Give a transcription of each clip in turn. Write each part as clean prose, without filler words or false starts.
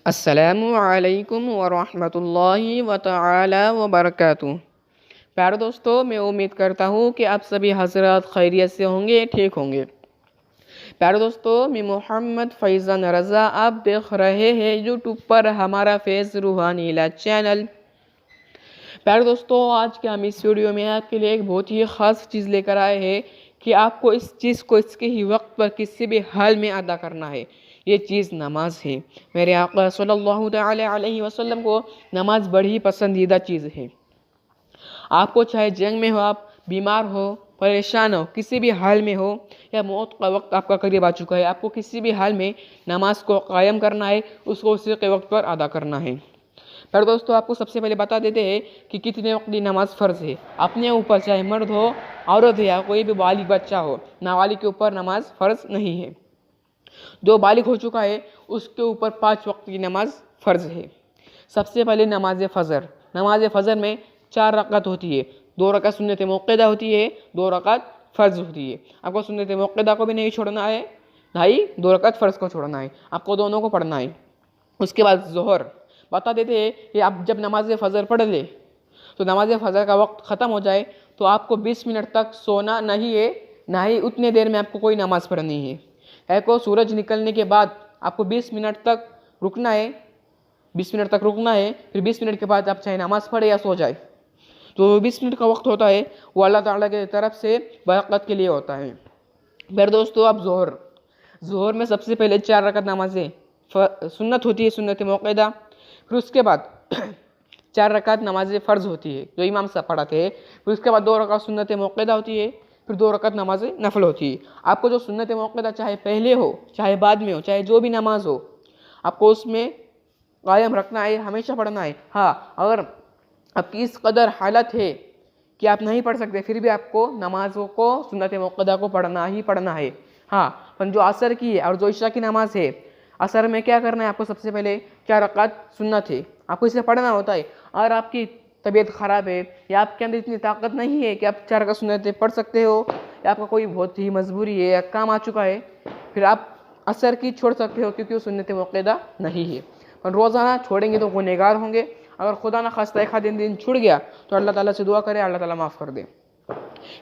अस्सलामु अलैकुम वरहमतुल्लाहि व तआला व बरकातुहू। प्यारे दोस्तों, मैं उम्मीद करता हूँ कि आप सभी हज़रात खैरियत से होंगे, ठीक होंगे। प्यारे दोस्तों, मैं मोहम्मद फैज़ान रज़ा, आप देख रहे हैं यूट्यूब पर हमारा फैज़ रूहानी चैनल। प्यारे दोस्तों, आज के हम इस वीडियो में आपके लिए एक बहुत ही ख़ास चीज़ लेकर आए हैं कि आपको इस चीज़ को इसके ही वक्त पर किसी भी हाल में अदा करना है। ये चीज़ नमाज है। मेरे आका सल्लल्लाहु तआला अलैहि वसल्लम को नमाज बड़ी पसंदीदा चीज़ है। आपको चाहे जंग में हो, आप बीमार हो, परेशान हो, किसी भी हाल में हो, या मौत का वक्त आपका करीब आ चुका है, आपको किसी भी हाल में नमाज को कायम करना है, उसको उसी के वक्त पर अदा करना है। पर दोस्तों, आपको सबसे पहले बता देते हैं कि कितने वक्त की नमाज फ़र्ज़ है। अपने ऊपर चाहे मर्द हो, औरत हो या कोई भी बालिग बच्चा हो, नाबालिग के ऊपर नमाज फ़र्ज़ नहीं है। जो बालिग हो चुका है उसके ऊपर 5 वक्त की नमाज फ़र्ज़ है। सबसे पहले नमाज फ़जर। नमाज फ़जर में 4 रकात होती है। 2 रकात सुन्नत मुक्कदा होती है, 2 रकात फ़र्ज़ होती है। आपको सुन्नत मुक्कदा को भी नहीं छोड़ना है, ना ही 2 रकात फ़र्ज़ को छोड़ना है, आपको दोनों को पढ़ना है। उसके बाद ज़ोहर। बता देते हैं कि आप जब नमाज फ़जर पढ़ ले तो नमाज फ़जर का वक्त ख़त्म हो जाए तो आपको 20 मिनट तक सोना नहीं है, ना ही उतने देर में आपको कोई नमाज़ पढ़नी है। को सूरज निकलने के बाद आपको 20 मिनट तक रुकना है, 20 मिनट तक रुकना है। फिर 20 मिनट के बाद आप चाहे नमाज़ पढ़े या सो जाए। तो 20 मिनट का वक्त होता है वो अल्लाह ताला के तरफ से बरकत के लिए होता है। फिर दोस्तों, आप ज़ोहर में सबसे पहले 4 रकात नमाज़ें सुन्नत होती है, सुन्नत मुक्कदा। फिर उसके बाद 4 रकात नमाज फ़र्ज़ होती है जो इमाम साहब पढ़ाते हैं। फिर उसके बाद 2 रकात सुन्नत मुक्कदा होती है। फिर 2 रकात नमाज नफल होती है। आपको जो सुन्नत मुक्कदा चाहे पहले हो, चाहे बाद में हो, चाहे जो भी नमाज हो, आपको उसमें कायम रखना है, हमेशा पढ़ना है। हाँ, अगर आपकी इस कदर हालत है कि आप नहीं पढ़ सकते, फिर भी आपको नमाज़ों को, सुन्नत मुक्कदा को पढ़ना ही पढ़ना है। हाँ, पर जो असर की है और जो इशा की नमाज है, असर में क्या करना है, आपको सबसे पहले 4 रकात सुन्नत है, आपको इसे पढ़ना होता है। अगर आपकी तबीयत ख़राब है या आपके अंदर इतनी ताकत नहीं है कि आप 4 रकात सुन्नत पढ़ सकते हो, या आपका कोई बहुत ही मजबूरी है या काम आ चुका है, फिर आप असर की छोड़ सकते हो क्योंकि वो सुन्नत मुक्कदा नहीं है। पर रोज़ाना छोड़ेंगे तो गुनहगार होंगे। अगर खुदा ना खास्ता एक आध दिन छूट गया तो अल्लाह ताला से दुआ करें, अल्लाह ताला माफ़ कर दे।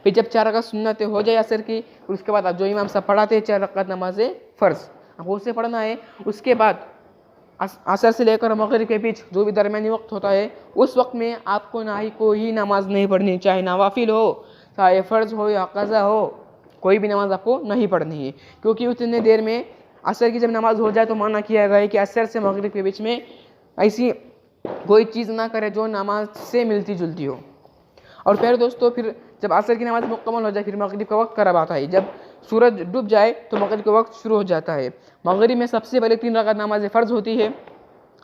फिर जब 4 रकात सुन्नत हो जाए असर की, फिर उसके बाद जो इमाम साहब पढ़ाते हैं 4 रकात नमाज फ़र्ज़, आपको उसे पढ़ना है। उसके बाद असर से लेकर मगरिब के बीच जो भी दरमियानी वक्त होता है, उस वक्त में आपको ना ही कोई नमाज नहीं पढ़नी, चाहे नवाफिल हो, चाहे फ़र्ज़ हो या क़ज़ा हो, कोई भी नमाज आपको नहीं पढ़नी है। क्योंकि उतने देर में असर की जब नमाज हो जाए तो मना किया गया है कि असर से मगरिब के बीच में ऐसी कोई चीज़ ना करे जो नमाज से मिलती जुलती हो। और फिर दोस्तों, फिर जब असर की नमाज मुकम्मल हो जाए, फिर मगरिब का वक्त करीब आता है। जब सूरज डूब जाए तो मगरिब का वक्त शुरू हो जाता है। मगरिब में सबसे पहले 3 रकात नमाज फ़र्ज़ होती है,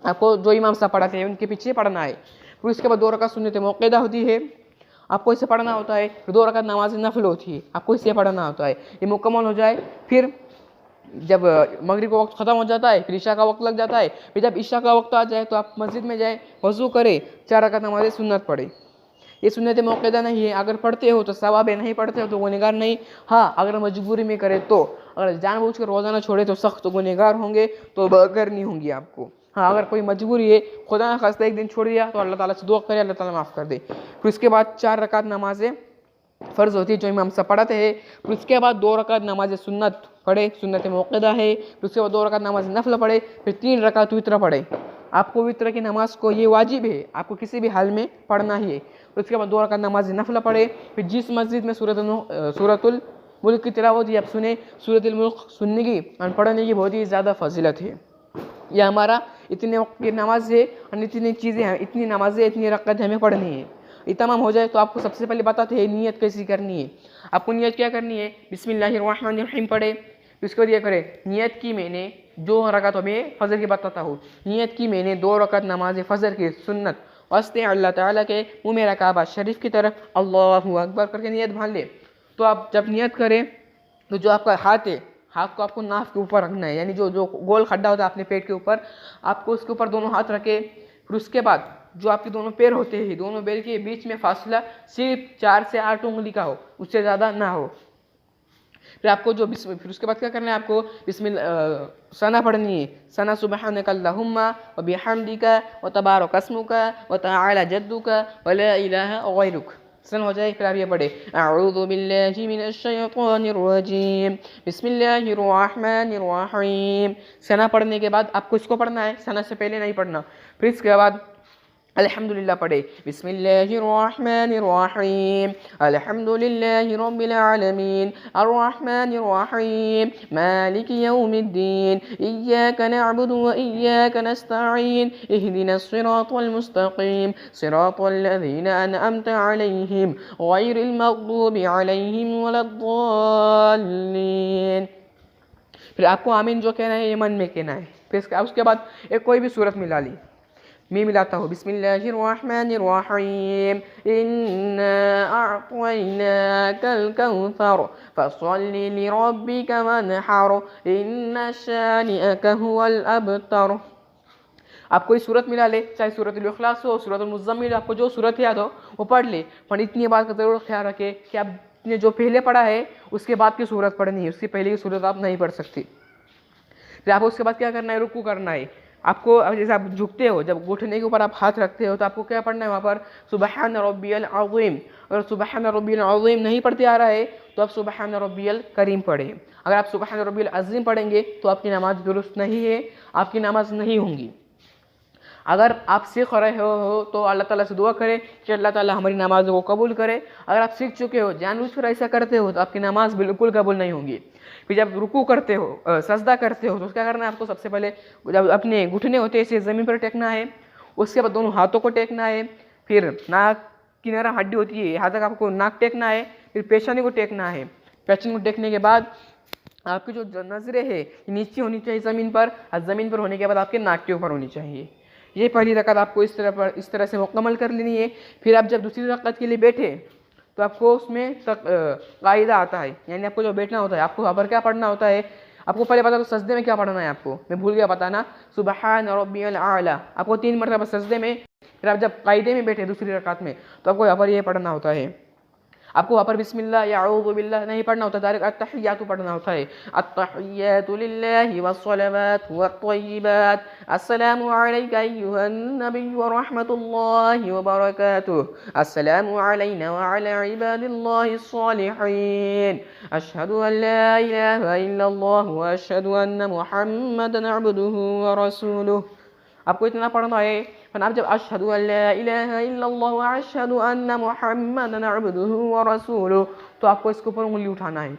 आपको जो इमाम साहब पढ़ाते हैं उनके पीछे पढ़ना है। फिर उसके बाद 2 रकात सुन्नत मुक्कदा होती है, आपको इसे पढ़ना होता है। फिर 2 रकात नमाज नफल होती है, आपको इसे पढ़ना होता है। ये मुकम्मल हो जाए, फिर जब मगरिब का वक्त ख़त्म हो जाता है, फिर ईशा का वक्त लग जाता है। फिर जब ईशा का वक्त आ जाए तो आप मस्जिद में जाए, वज़ू करें, 4 रकात नमाज सुन्नत पढ़े। ये सुन्नत मुक्कदा नहीं है, अगर पढ़ते हो तो सवाब है, नहीं पढ़ते हो तो गुनहगार नहीं। हाँ, अगर मजबूरी में करे तो, अगर जानबूझकर रोज़ाना छोड़े तो सख्त गुनहगार होंगे, तो करनी होंगी आपको। हाँ, अगर कोई मजबूरी है, खुदा ना खास्ता एक दिन छोड़ दिया, तो अल्लाह ताला से दुआ करे, अल्लाह ताला माफ़ कर दे। फिर उसके बाद 4 रकात नमाज़ें फ़र्ज़ होती है जो इमाम साहब पढ़ाते हैं। फिर उसके बाद 2 रकात नमाज सुन्नत पढ़े, सुन्नत मुक्कदा है। फिर उसके बाद 2 रकात नमाज नफल पढ़े। फिर 3 रकात वित्र पढ़े। आपको वित्र की नमाज को ये वाजिब है, आपको किसी भी हाल में पढ़ना ही है। फिर उसके बाद 2 रकात नमाज नफल पढ़े। फिर जिस मस्जिद में सूरतुल मुल्क की तिलावत आप सुने, सूरतुल मुल्क सुनने की और पढ़ने की बहुत ही ज़्यादा फजीलत है। यह हमारा इतने वक्त की नमाज है और इतनी चीज़ें हैं, इतनी नमाजें, इतनी रकात हमें पढ़नी है। ये तमाम हो जाए तो आपको सबसे पहले बताते हैं नियत कैसी करनी है। आपको नियत क्या करनी है, बिस्मिल्लाहिर्रहमानिर्रहीम पढ़े। उसके बाद ये करें, नियत की मैंने जो रकात हमें फ़जर की बताता हूँ, नियत की मैंने 2 रकात नमाज फ़जर की सुन्नत वास्ते अल्लाह ताला के मुँह मेरा काबा शरीफ की तरफ अल्लाहु अकबर करके नियत बांध ले। तो आप जब नियत करें तो जो आपका हाथ है, हाथ को आपको नाफ के ऊपर रखना है, यानी जो जो गोल खड्डा होता है अपने पेट के ऊपर, आपको उसके ऊपर दोनों हाथ रखे। फिर उसके बाद जो आपके दोनों पैर होते हैं, दोनों पैर के बीच में फासला सिर्फ 4 से 8 उंगली का हो, उससे ज़्यादा ना हो। फिर आपको फिर उसके बाद क्या करना है, आपको सना पढ़नी है। सना सुब्हानक अल्लाहुम्मा व बिहम्दिका व तबारक अस्मुका व तआला जद्दुका व ला इलाहा गैरुक। सन हो जाए। फिर आप ये पढ़े अऊज़ु बिल्लाहि मिनश शैतानिर रजीम बिस्मिल्लाहिर रहमानिर रहीम। सना पढ़ने के बाद आपको इसको पढ़ना है, सना से पहले नहीं पढ़ना। फिर इसके बाद अल्हम्दुलिल्लाह पढ़े बिस्मिल्लाहिर रहमानिर रहीम अल्हम्दुलिल्लाहि रब्बिल आलमीन अर्रहमानिर रहीम मालिकि यौमिद्दीन इय्याका नअबुदु व इय्याका नस्तईन इहदिनस सिरातल मुस्तकीम सिरातल लज़ीना अनअमता अलैहिम गैरिल मग़दूबि अलैहिम वलद्दाल्लीन। फिर आपको आमीन जो कहना है ये मन में कहना है। फिर उसके बाद एक कोई भी सूरत मिला ली। मैं मिलाता हूँ बिस्मिल्लाहिर रहमानिर रहीम इन्ना अअतैनाकल कौसर फसल्लि लिरब्बिका वन्हर इन्ना शानिअका हुवल अबतर। आपको इस सूरत मिला ले, चाहे सूरतुल इखलास हो, सूरतुल मुज़म्मिल, आपको जो सूरत याद हो वो पढ़ ले। पर इतनी बात का ज़रूर ख्याल रखें कि आपने जो पहले पढ़ा है उसके बाद की सूरत पढ़नी है, उसकी पहले की सूरत आप नहीं पढ़ सकती। फिर आपको उसके बाद क्या करना है, रुकू करना है। आपको जैसे आप झुकते हो, जब घुटने के ऊपर आप हाथ रखते हो तो आपको क्या पढ़ना है वहाँ पर सुबहान रब्बियल अज़ीम। अगर सुबहान रब्बियल अज़ीम नहीं पढ़ते आ रहा है तो आप सुबहान रब्बियल करीम पढ़ें। अगर आप सुबहान रब्बियल अज़ीम पढ़ेंगे तो आपकी नमाज दुरुस्त नहीं है, आपकी नमाज नहीं होंगी। अगर आप सीख रहे हो तो अल्लाह ताला से दुआ करें कि अल्लाह ताला हमारी नमाज को कबूल करे। अगर आप सीख चुके हो, जानबूझकर ऐसा करते हो तो आपकी नमाज बिल्कुल कबूल नहीं होगी। फिर जब रुकू करते हो, सजदा करते हो, तो क्या करना है आपको, सबसे पहले जब अपने घुटने होते हैं इसे ज़मीन पर टेकना है। उसके बाद दोनों हाथों को टेकना है। फिर नाक किनारा हड्डी होती है, यहाँ तक आपको नाक टेकना है। फिर पेशानी को टेकना है। पेशानी को टेकने के बाद आपकी जो नज़रें है नीचे होनी चाहिए ज़मीन पर, और ज़मीन पर होने के बाद आपके नाक के ऊपर होनी चाहिए। ये पहली रकात आपको इस तरह से मुकम्मल कर लेनी है। फिर आप जब दूसरी रकात के लिए बैठे तो आपको उसमें कायदा आता है, यानी आपको जो बैठना होता है, आपको वहाँ पर क्या पढ़ना होता है। आपको पहले पता तो सजदे में क्या पढ़ना है, आपको मैं भूल गया बताना, सुबहान रब्बियल आला आपको 3 मरतबा सजदे में। फिर आप जब कायदे में बैठे दूसरी रकात में तो आपको यहाँ पर ये पढ़ना होता है। आपको वहाँ पर बिस्मिल्लाह या अऊज़ु बिल्लाह नहीं पढ़ना होता, डायरेक्ट अत्तहियातु पढ़ना होता है। अत्तहियातु लिल्लाहि वस्सलावातु वत्तय्यिबात अस्सलामु अलैका अय्युहन नबिय्यु व रहमतुल्लाहि व बरकातुहु अस्सलामु अलैना व अला इबादिल्लाहिस सालिहीन अशहदु अन ला इलाहा इल्लल्लाह व अशहदु अन्ना मुहम्मदन अब्दुहु व रसूलुहु। आपको इतना पढ़ना है। फिर आप जब अशहदु अल्ला इलाहा इल्लल्लाह व अशहदु अन्ना मुहम्मदन अब्दुहु व रसूलुहु, तो आपको इसके ऊपर उंगली उठाना है।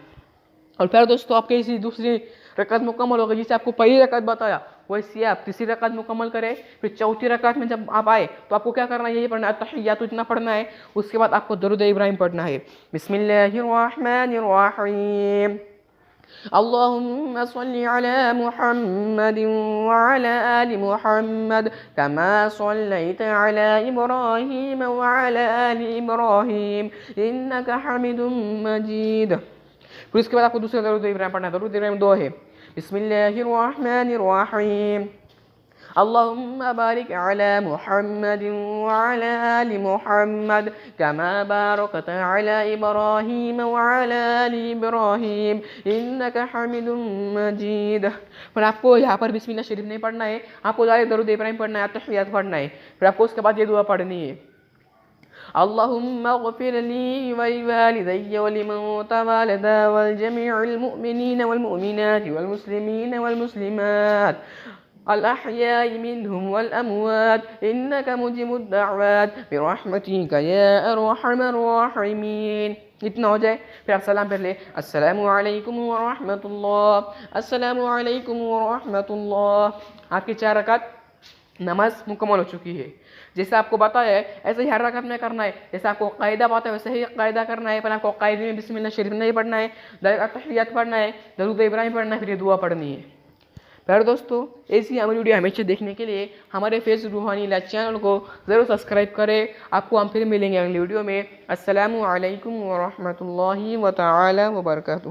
और फिर दोस्तों आपके इसी दूसरी रकात मुकम्मल हो गई। जिसे आपको पहली रकात बताया वैसे आप तीसरी रकात मुकम्मल करें। फिर चौथी रकात में जब आप आए तो आपको क्या करना है, यही पढ़ना है, तहियातु इतना पढ़ना है। उसके बाद आपको दरूद इब्राहिम पढ़ना है। बिस्मिल्लाहिर रहमानिर रहीम अल्लाहुम्मा सल्लि अला मुहम्मदिन व अला आलि मुहम्मद कमा सल्लैता अला इब्राहीम व अला आलि इब्राहीम इन्नका हमीदुम मजीद। फिर उसके बाद आपको दूसरा दरूद इब्राहिम पढ़ना है। दरूद इब्राहिम 2 है। बिस्मिल्लाहिर रहमानिर रहीम अल्लाहुम्मा बारिक अला मुहम्मदिन व अला आलि मुहम्मद कमा बारकता अला इब्राहीम व अला आलि इब्राहीम इन्नका हमीदुम मजीद। फिर आपको यहाँ पर बिस्मिल्लाह शरीफ नहीं पढ़ना है, आपको डायरेक्ट दरूद इब्राहिम पढ़ना है, तहियात पढ़ना है। फिर आपको उसके बाद ये दुआ पढ़नी है, अल्लाहुम्मा ग़फ़िर ली व लिवालिदैय व लिमन तवल्लदा वल जमीइल मुमिनीन वल मुमिनात वल मुस्लिमीन वल मुस्लिमात अल-अहयाइ मिनहुम वल अमवात इन्नका मुजीबुद दअवात बिरहमतिका या अरहमर राहिमीन। इतना हो जाए। फिर आप सलाम पढ़ ले, अस्सलामु अलैकुम व रहमतुल्लाह, अस्सलामु अलैकुम व रहमतुल्लाह। आपकी 4 रकात नमाज मुकम्मल हो चुकी है। जैसे आपको बताया है ऐसे ही हर रकात में करना है। जैसे आपको कायदा पता है वैसे ही कायदा करना है। पर आपको कायदे में बिस्मिल्लाह शरीफ नहीं पढ़ना है, डायरेक्ट तहियात पढ़ना है, दरूद इब्राहिम पढ़ना है, फिर ये दुआ पढ़नी है। फिर दोस्तों ऐसी हमारी वीडियो हमेशा देखने के लिए हमारे फेस रूहानी इलाज चैनल को ज़रूर सब्सक्राइब करें। आपको हम फिर मिलेंगे अगली वीडियो में। अस्सलामु अलैकुम व रहमतुल्लाहि व तआला व बरकातुहू।